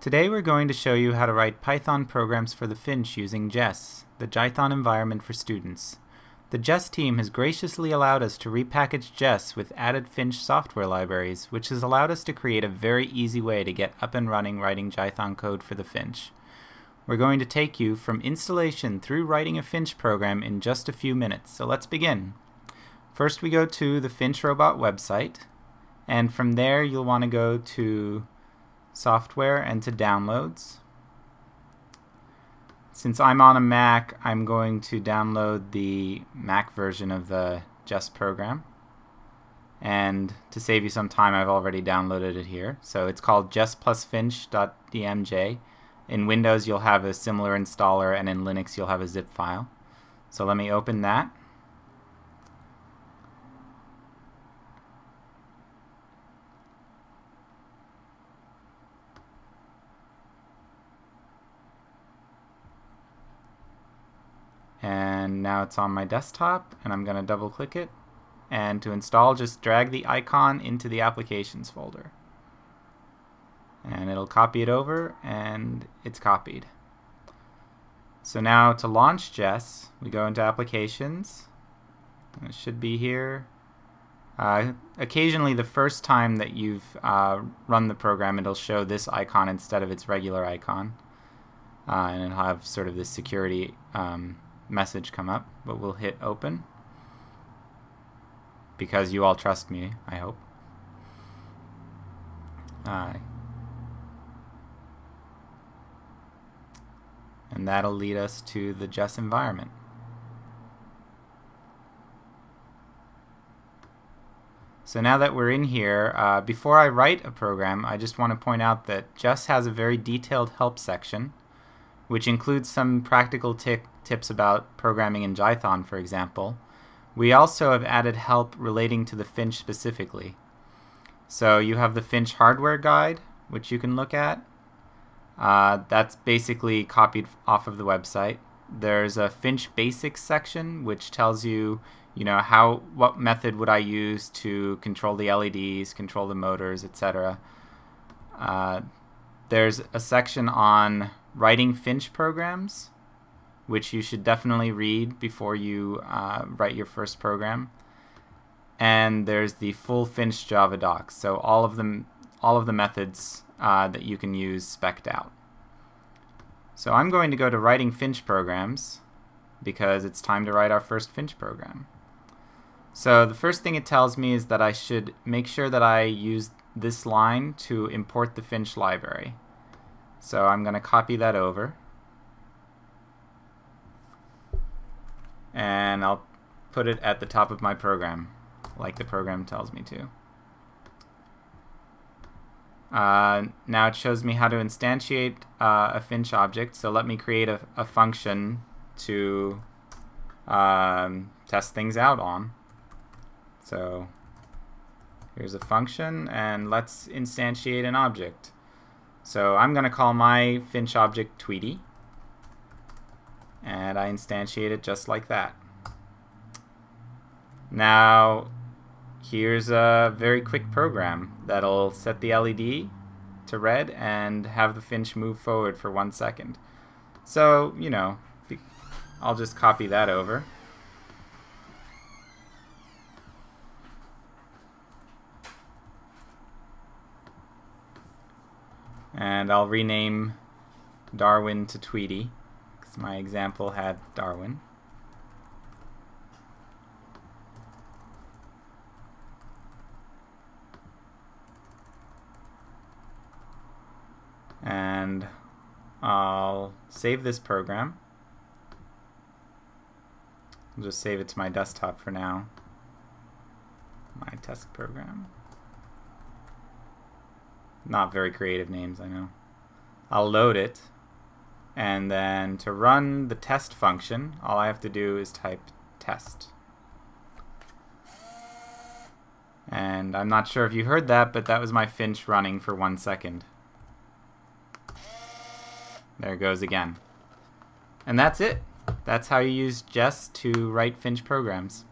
Today we're going to show you how to write Python programs for the Finch using JES, the Python environment for students. The JES team has graciously allowed us to repackage JES with added Finch software libraries, which has allowed us to create a very easy way to get up and running writing Python code for the Finch. We're going to take you from installation through writing a Finch program in just a few minutes, so let's begin. First we go to the Finch Robot website, and from there you'll want to go to Software and to Downloads. Since I'm on a Mac, I'm going to download the Mac version of the JES program. And to save you some time, I've already downloaded it here. So it's called JES+Finch.dmj. In Windows, you'll have a similar installer, and in Linux, you'll have a zip file. So let me open that. And now it's on my desktop, and I'm going to double click it, and to install just drag the icon into the applications folder, and it'll copy it over, and it's copied. So now to launch JES, we go into applications, and it should be here. Occasionally the first time that you've run the program, it'll show this icon instead of its regular icon, and it'll have sort of this security message come up, but we'll hit open because you all trust me, I hope. And that'll lead us to the JES environment. So now that we're in here, before I write a program, I just want to point out that JES has a very detailed help section, which includes some practical tips about programming in Python, for example. We also have added help relating to the Finch specifically. So you have the Finch hardware guide, which you can look at. That's basically copied off of the website. There's a Finch basics section, which tells you, what method would I use to control the LEDs, control the motors, etc. There's a section on writing Finch programs, which you should definitely read before you write your first program. And there's the full Finch Java docs, so all of the methods that you can use spec'd out. So I'm going to go to writing Finch programs because it's time to write our first Finch program. So the first thing it tells me is that I should make sure that I use this line to import the Finch library. So I'm going to copy that over, and I'll put it at the top of my program, like the program tells me to. Now it shows me how to instantiate a Finch object, so let me create a function to test things out on. So here's a function, and let's instantiate an object. So I'm going to call my Finch object Tweety, and I instantiate it just like that. Now here's a very quick program that'll set the LED to red and have the Finch move forward for 1 second. So, I'll just copy that over. And I'll rename Darwin to Tweety, because my example had Darwin. And I'll save this program. I'll just save it to my desktop for now. My test program. Not very creative names, I know. I'll load it, and then to run the test function, all I have to do is type test. And I'm not sure if you heard that, but that was my Finch running for 1 second. There it goes again. And that's it. That's how you use JES to write Finch programs.